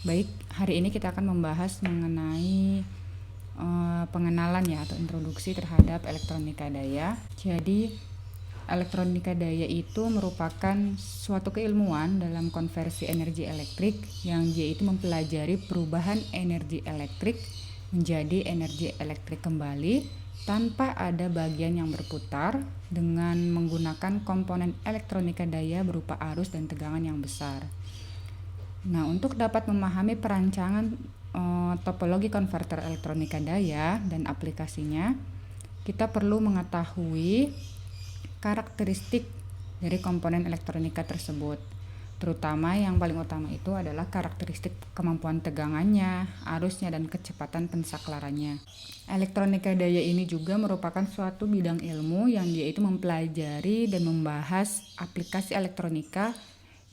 Baik, hari ini kita akan membahas mengenai pengenalan ya atau introduksi terhadap elektronika daya. Jadi, elektronika daya itu merupakan suatu keilmuan dalam konversi energi elektrik yang dia itu mempelajari perubahan energi elektrik menjadi energi elektrik kembali tanpa ada bagian yang berputar dengan menggunakan komponen elektronika daya berupa arus dan tegangan yang besar. Nah, untuk dapat memahami perancangan topologi konverter elektronika daya dan aplikasinya, kita perlu mengetahui karakteristik dari komponen elektronika tersebut. Terutama yang paling utama itu adalah karakteristik kemampuan tegangannya, arusnya, dan kecepatan pensaklarannya. Elektronika daya ini juga merupakan suatu bidang ilmu yang dia itu mempelajari dan membahas aplikasi elektronika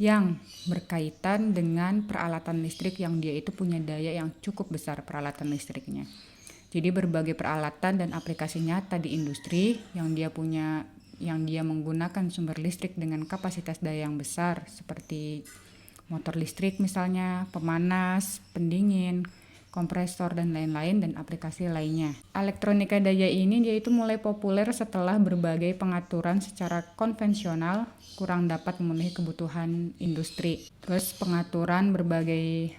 yang berkaitan dengan peralatan listrik yang dia itu punya daya yang cukup besar peralatan listriknya. Jadi berbagai peralatan dan aplikasi nyata di industri yang dia menggunakan sumber listrik dengan kapasitas daya yang besar seperti motor listrik misalnya, pemanas, pendingin, kompresor dan lain-lain dan aplikasi lainnya. Elektronika daya ini dia itu mulai populer setelah berbagai pengaturan secara konvensional kurang dapat memenuhi kebutuhan industri. Terus pengaturan berbagai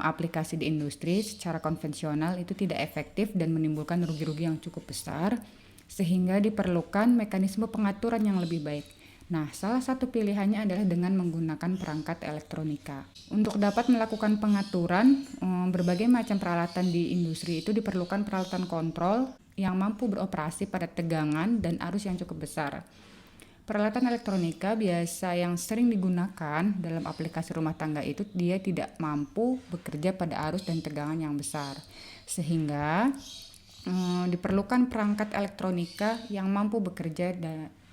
aplikasi di industri secara konvensional itu tidak efektif dan menimbulkan rugi-rugi yang cukup besar sehingga diperlukan mekanisme pengaturan yang lebih baik. Nah, salah satu pilihannya adalah dengan menggunakan perangkat elektronika. Untuk dapat melakukan pengaturan berbagai macam peralatan di industri itu diperlukan peralatan kontrol yang mampu beroperasi pada tegangan dan arus yang cukup besar. Peralatan elektronika biasa yang sering digunakan dalam aplikasi rumah tangga itu dia tidak mampu bekerja pada arus dan tegangan yang besar. Sehingga diperlukan perangkat elektronika yang mampu bekerja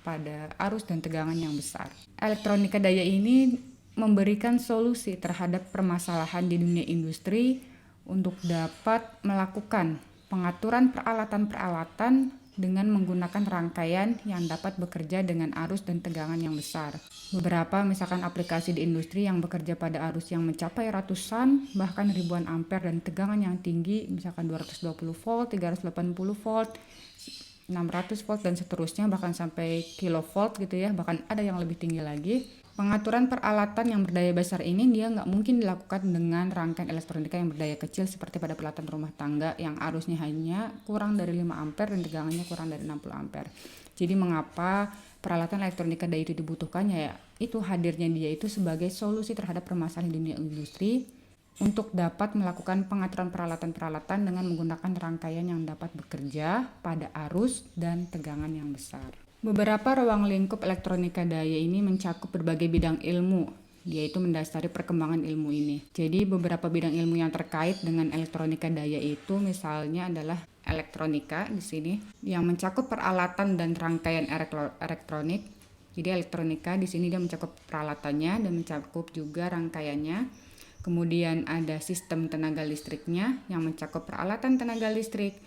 pada arus dan tegangan yang besar. Elektronika daya ini memberikan solusi terhadap permasalahan di dunia industri untuk dapat melakukan pengaturan peralatan-peralatan dengan menggunakan rangkaian yang dapat bekerja dengan arus dan tegangan yang besar. Beberapa misalkan aplikasi di industri yang bekerja pada arus yang mencapai ratusan bahkan ribuan ampere dan tegangan yang tinggi misalkan 220 volt, 380 volt, 600 volt dan seterusnya bahkan sampai kilovolt gitu ya, bahkan ada yang lebih tinggi lagi. Pengaturan peralatan yang berdaya besar ini dia nggak mungkin dilakukan dengan rangkaian elektronika yang berdaya kecil seperti pada peralatan rumah tangga yang arusnya hanya kurang dari 5 ampere dan tegangannya kurang dari 60 ampere. Jadi mengapa peralatan elektronika daya itu dibutuhkan ya itu hadirnya dia itu sebagai solusi terhadap permasalahan dunia industri untuk dapat melakukan pengaturan peralatan-peralatan dengan menggunakan rangkaian yang dapat bekerja pada arus dan tegangan yang besar. Beberapa ruang lingkup elektronika daya ini mencakup berbagai bidang ilmu, yaitu mendasari perkembangan ilmu ini. Jadi beberapa bidang ilmu yang terkait dengan elektronika daya itu misalnya adalah elektronika di sini yang mencakup peralatan dan rangkaian elektronik. Jadi elektronika di sini dia mencakup peralatannya dan mencakup juga rangkaiannya. Kemudian ada sistem tenaga listriknya yang mencakup peralatan tenaga listrik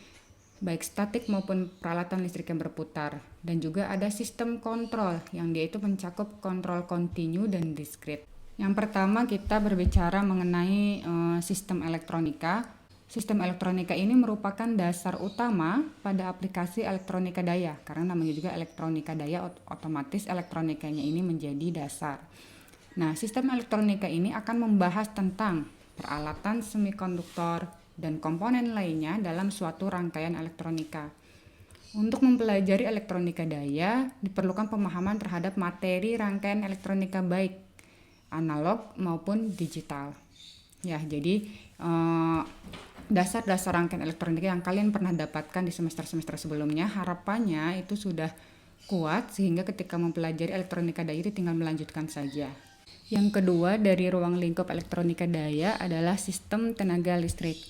baik statik maupun peralatan listrik yang berputar, dan juga ada sistem kontrol yang dia itu mencakup kontrol kontinu dan diskrit. Yang pertama kita berbicara mengenai sistem elektronika. Sistem elektronika ini merupakan dasar utama pada aplikasi elektronika daya, karena namanya juga elektronika daya, otomatis elektronikanya ini menjadi dasar. Nah, sistem elektronika ini akan membahas tentang peralatan semikonduktor dan komponen lainnya dalam suatu rangkaian elektronika. Untuk mempelajari elektronika daya, diperlukan pemahaman terhadap materi rangkaian elektronika baik analog maupun digital. Ya, jadi dasar-dasar rangkaian elektronika yang kalian pernah dapatkan di semester-semester sebelumnya, harapannya itu sudah kuat sehingga ketika mempelajari elektronika daya itu tinggal melanjutkan saja. Yang kedua dari ruang lingkup elektronika daya adalah sistem tenaga listrik.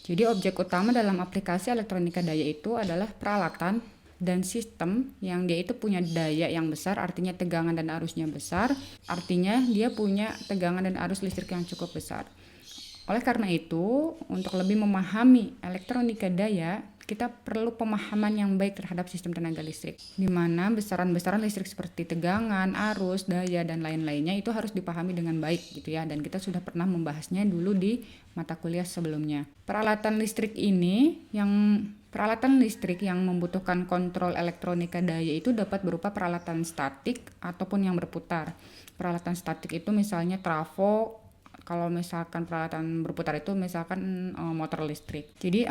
Jadi objek utama dalam aplikasi elektronika daya itu adalah peralatan dan sistem yang dia itu punya daya yang besar, artinya tegangan dan arusnya besar, artinya dia punya tegangan dan arus listrik yang cukup besar. Oleh karena itu, untuk lebih memahami elektronika daya, kita perlu pemahaman yang baik terhadap sistem tenaga listrik, di mana besaran-besaran listrik seperti tegangan, arus, daya, dan lain-lainnya itu harus dipahami dengan baik gitu ya, dan kita sudah pernah membahasnya dulu di mata kuliah sebelumnya. Peralatan listrik yang membutuhkan kontrol elektronika daya itu dapat berupa peralatan statik ataupun yang berputar. Peralatan statik itu misalnya trafo, kalau misalkan peralatan berputar itu misalkan motor listrik. Jadi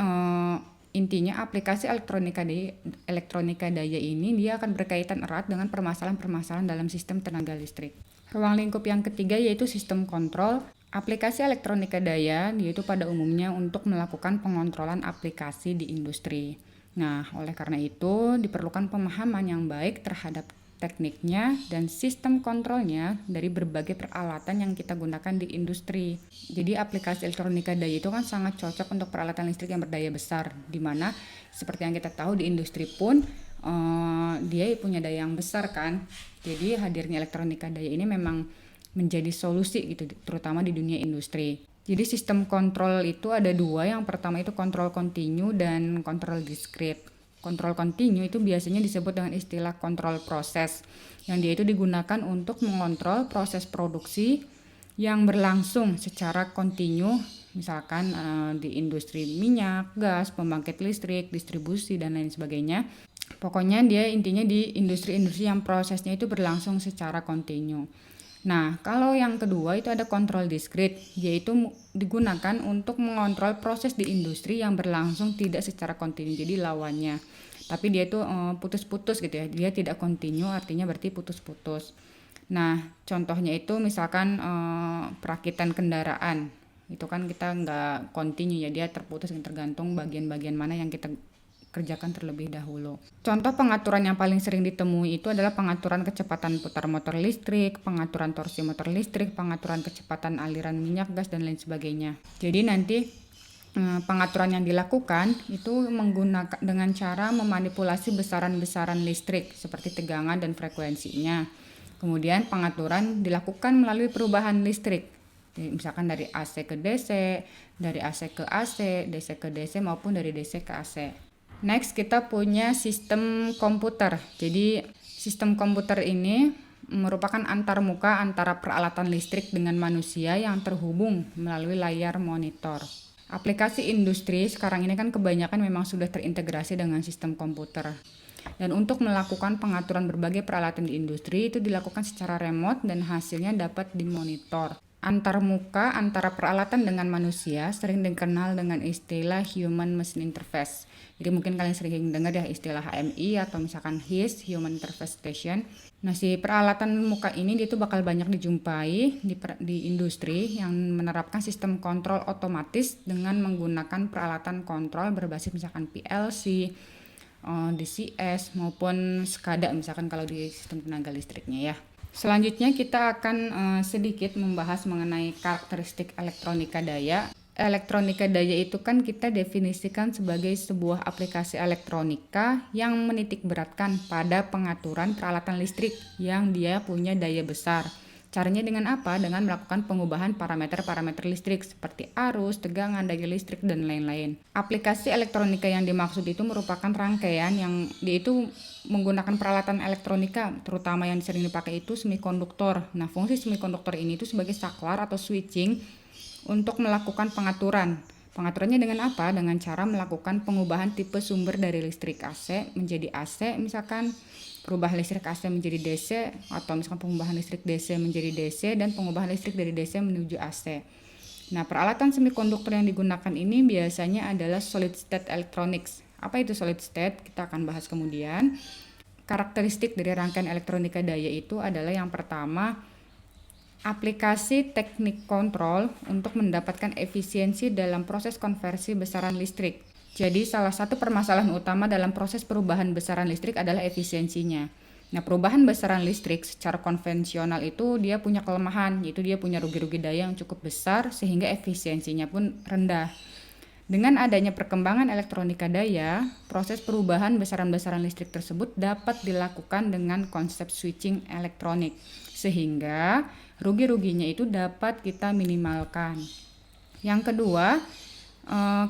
intinya aplikasi elektronika daya ini dia akan berkaitan erat dengan permasalahan-permasalahan dalam sistem tenaga listrik. Ruang lingkup yang ketiga yaitu sistem kontrol. Aplikasi elektronika daya yaitu pada umumnya untuk melakukan pengontrolan aplikasi di industri. Nah, oleh karena itu diperlukan pemahaman yang baik terhadap tekniknya dan sistem kontrolnya dari berbagai peralatan yang kita gunakan di industri. Jadi aplikasi elektronika daya itu kan sangat cocok untuk peralatan listrik yang berdaya besar, di mana seperti yang kita tahu di industri pun dia punya daya yang besar kan. Jadi hadirnya elektronika daya ini memang menjadi solusi gitu, terutama di dunia industri. Jadi sistem kontrol itu ada dua, yang pertama itu kontrol kontinu dan kontrol diskrit. Kontrol kontinu itu biasanya disebut dengan istilah kontrol proses, yang dia itu digunakan untuk mengontrol proses produksi yang berlangsung secara kontinu, misalkan di industri minyak, gas, pembangkit listrik, distribusi, dan lain sebagainya. Pokoknya dia intinya di industri-industri yang prosesnya itu berlangsung secara kontinu. Nah, kalau yang kedua itu ada kontrol diskrit, yaitu digunakan untuk mengontrol proses di industri yang berlangsung tidak secara kontinu, jadi lawannya. Tapi dia itu putus-putus gitu ya, dia tidak kontinu, artinya berarti putus-putus. Nah, contohnya itu misalkan perakitan kendaraan, itu kan kita nggak kontinu ya, dia terputus, tergantung bagian-bagian mana yang kita kerjakan terlebih dahulu. Contoh pengaturan yang paling sering ditemui itu adalah pengaturan kecepatan putar motor listrik, pengaturan torsi motor listrik, pengaturan kecepatan aliran minyak, gas, dan lain sebagainya. Jadi nanti pengaturan yang dilakukan itu menggunakan dengan cara memanipulasi besaran-besaran listrik seperti tegangan dan frekuensinya. Kemudian pengaturan dilakukan melalui perubahan listrik, misalkan dari AC ke DC, dari AC ke AC, DC ke DC, maupun dari DC ke AC. Next, kita punya sistem komputer. Jadi sistem komputer ini merupakan antarmuka antara peralatan listrik dengan manusia yang terhubung melalui layar monitor. Aplikasi industri sekarang ini kan kebanyakan memang sudah terintegrasi dengan sistem komputer. Dan untuk melakukan pengaturan berbagai peralatan di industri itu dilakukan secara remote dan hasilnya dapat dimonitor. Antarmuka antara peralatan dengan manusia sering dikenal dengan istilah Human Machine Interface. Jadi mungkin kalian sering dengar ya istilah HMI atau misalkan HIS, Human Interface Station. Nah, si peralatan muka ini itu bakal banyak dijumpai di industri yang menerapkan sistem kontrol otomatis dengan menggunakan peralatan kontrol berbasis misalkan PLC, DCS maupun SCADA misalkan kalau di sistem tenaga listriknya ya. Selanjutnya kita akan sedikit membahas mengenai karakteristik elektronika daya. Elektronika daya itu kan kita definisikan sebagai sebuah aplikasi elektronika yang menitikberatkan pada pengaturan peralatan listrik yang dia punya daya besar. Caranya dengan apa? Dengan melakukan pengubahan parameter-parameter listrik seperti arus, tegangan, daya listrik, dan lain-lain. Aplikasi elektronika yang dimaksud itu merupakan rangkaian yang dia itu menggunakan peralatan elektronika, terutama yang sering dipakai itu semikonduktor. Nah, fungsi semikonduktor ini itu sebagai saklar atau switching untuk melakukan pengaturan. Pengaturannya dengan apa? Dengan cara melakukan pengubahan tipe sumber dari listrik AC menjadi AC, misalkan perubahan listrik AC menjadi DC, atau misalkan pengubahan listrik DC menjadi DC, dan pengubahan listrik dari DC menuju AC. Nah, peralatan semikonduktor yang digunakan ini biasanya adalah solid state electronics. Apa itu solid state? Kita akan bahas kemudian. Karakteristik dari rangkaian elektronika daya itu adalah yang pertama, aplikasi teknik kontrol untuk mendapatkan efisiensi dalam proses konversi besaran listrik. Jadi salah satu permasalahan utama dalam proses perubahan besaran listrik adalah efisiensinya. Nah, perubahan besaran listrik secara konvensional itu dia punya kelemahan, yaitu dia punya rugi-rugi daya yang cukup besar sehingga efisiensinya pun rendah. Dengan adanya perkembangan elektronika daya, proses perubahan besaran-besaran listrik tersebut dapat dilakukan dengan konsep switching elektronik, sehingga rugi-ruginya itu dapat kita minimalkan. Yang kedua,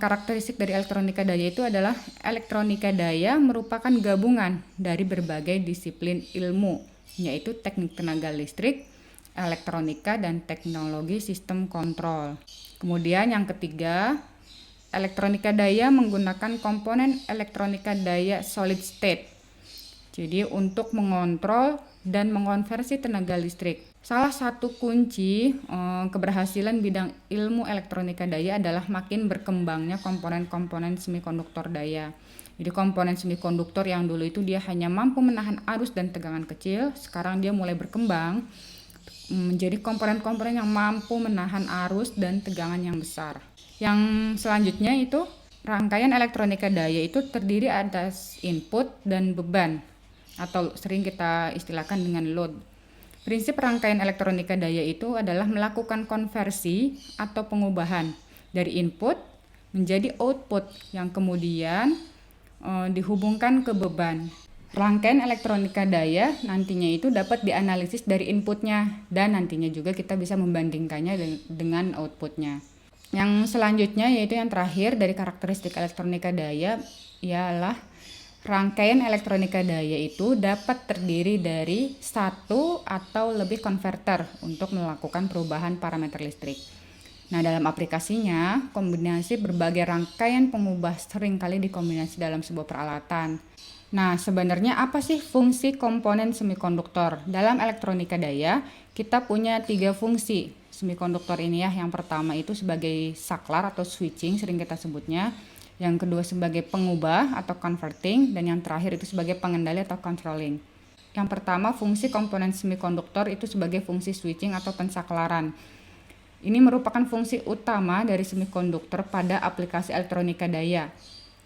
Karakteristik dari elektronika daya itu adalah elektronika daya merupakan gabungan dari berbagai disiplin ilmu, yaitu teknik tenaga listrik, elektronika, dan teknologi sistem kontrol. Kemudian yang ketiga, elektronika daya menggunakan komponen elektronika daya solid state. Jadi untuk mengontrol dan mengonversi tenaga listrik. Salah satu kunci keberhasilan bidang ilmu elektronika daya adalah makin berkembangnya komponen-komponen semikonduktor daya. Jadi komponen semikonduktor yang dulu itu dia hanya mampu menahan arus dan tegangan kecil, sekarang dia mulai berkembang menjadi komponen-komponen yang mampu menahan arus dan tegangan yang besar. Yang selanjutnya itu rangkaian elektronika daya itu terdiri atas input dan beban, atau sering kita istilahkan dengan load. Prinsip rangkaian elektronika daya itu adalah melakukan konversi atau pengubahan dari input menjadi output yang kemudian dihubungkan ke beban. Rangkaian elektronika daya nantinya itu dapat dianalisis dari inputnya dan nantinya juga kita bisa membandingkannya dengan outputnya. Yang selanjutnya yaitu yang terakhir dari karakteristik elektronika daya ialah rangkaian elektronika daya itu dapat terdiri dari satu atau lebih konverter untuk melakukan perubahan parameter listrik. Nah, dalam aplikasinya, kombinasi berbagai rangkaian pengubah seringkali dikombinasi dalam sebuah peralatan. Nah, sebenarnya apa sih fungsi komponen semikonduktor? Dalam elektronika daya, kita punya 3 fungsi semikonduktor ini ya. Yang pertama itu sebagai saklar atau switching sering kita sebutnya. Yang kedua sebagai pengubah atau converting, dan yang terakhir itu sebagai pengendali atau controlling. Yang pertama, fungsi komponen semikonduktor itu sebagai fungsi switching atau pensaklaran. Ini merupakan fungsi utama dari semikonduktor pada aplikasi elektronika daya.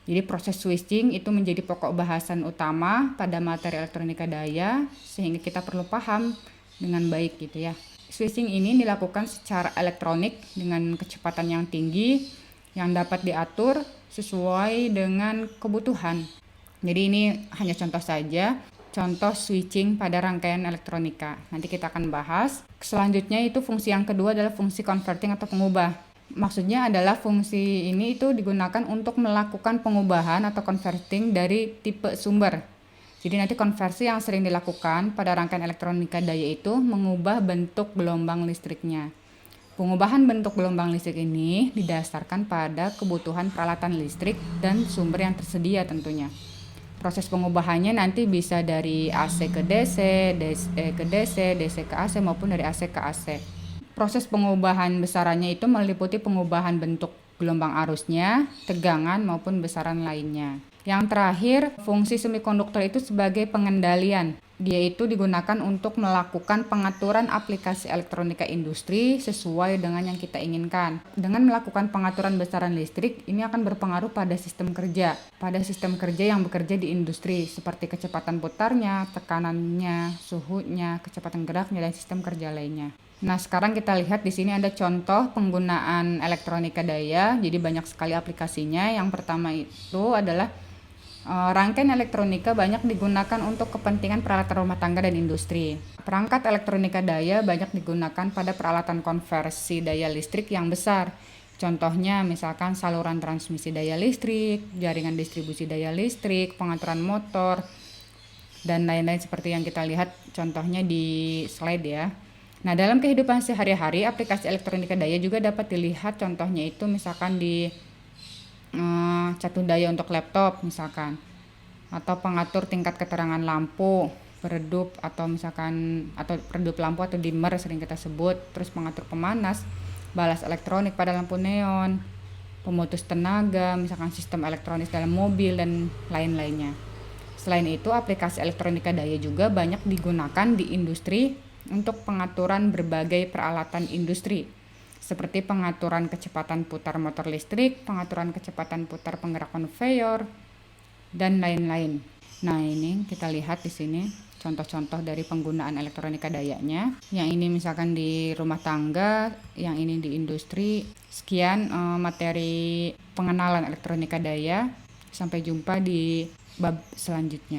Jadi proses switching itu menjadi pokok bahasan utama pada materi elektronika daya, sehingga kita perlu paham dengan baik gitu ya. Switching ini dilakukan secara elektronik dengan kecepatan yang tinggi yang dapat diatur sesuai dengan kebutuhan. Jadi ini hanya contoh saja, contoh switching pada rangkaian elektronika. Nanti kita akan bahas. Selanjutnya itu fungsi yang kedua adalah fungsi converting atau pengubah. Maksudnya adalah fungsi ini itu digunakan untuk melakukan pengubahan atau converting dari tipe sumber. Jadi nanti konversi yang sering dilakukan pada rangkaian elektronika daya itu mengubah bentuk gelombang listriknya. Pengubahan bentuk gelombang listrik ini didasarkan pada kebutuhan peralatan listrik dan sumber yang tersedia tentunya. Proses pengubahannya nanti bisa dari AC ke DC, DC ke DC, DC ke AC maupun dari AC ke AC. Proses pengubahan besarannya itu meliputi pengubahan bentuk gelombang arusnya, tegangan maupun besaran lainnya. Yang terakhir, fungsi semikonduktor itu sebagai pengendalian. Dia itu digunakan untuk melakukan pengaturan aplikasi elektronika industri sesuai dengan yang kita inginkan. Dengan melakukan pengaturan besaran listrik, ini akan berpengaruh pada sistem kerja. Pada sistem kerja yang bekerja di industri, seperti kecepatan putarnya, tekanannya, suhunya, kecepatan geraknya, dan sistem kerja lainnya. Nah, sekarang kita lihat di sini ada contoh penggunaan elektronika daya. Jadi banyak sekali aplikasinya. Yang pertama itu adalah rangkaian elektronika banyak digunakan untuk kepentingan peralatan rumah tangga dan industri. Perangkat elektronika daya banyak digunakan pada peralatan konversi daya listrik yang besar. Contohnya misalkan saluran transmisi daya listrik, jaringan distribusi daya listrik, pengaturan motor, dan lain-lain seperti yang kita lihat contohnya di slide ya. Nah, dalam kehidupan sehari-hari, aplikasi elektronika daya juga dapat dilihat contohnya itu misalkan di catu daya untuk laptop misalkan, atau pengatur tingkat keterangan lampu, peredup atau misalkan atau peredup lampu atau dimmer sering kita sebut, terus pengatur pemanas, balas elektronik pada lampu neon, pemutus tenaga, misalkan sistem elektronis dalam mobil dan lain-lainnya. Selain itu, aplikasi elektronika daya juga banyak digunakan di industri untuk pengaturan berbagai peralatan industri, seperti pengaturan kecepatan putar motor listrik, pengaturan kecepatan putar penggerak konveyor, dan lain-lain. Nah, ini kita lihat di sini contoh-contoh dari penggunaan elektronika dayanya. Yang ini misalkan di rumah tangga, yang ini di industri. Sekian materi pengenalan elektronika daya. Sampai jumpa di bab selanjutnya.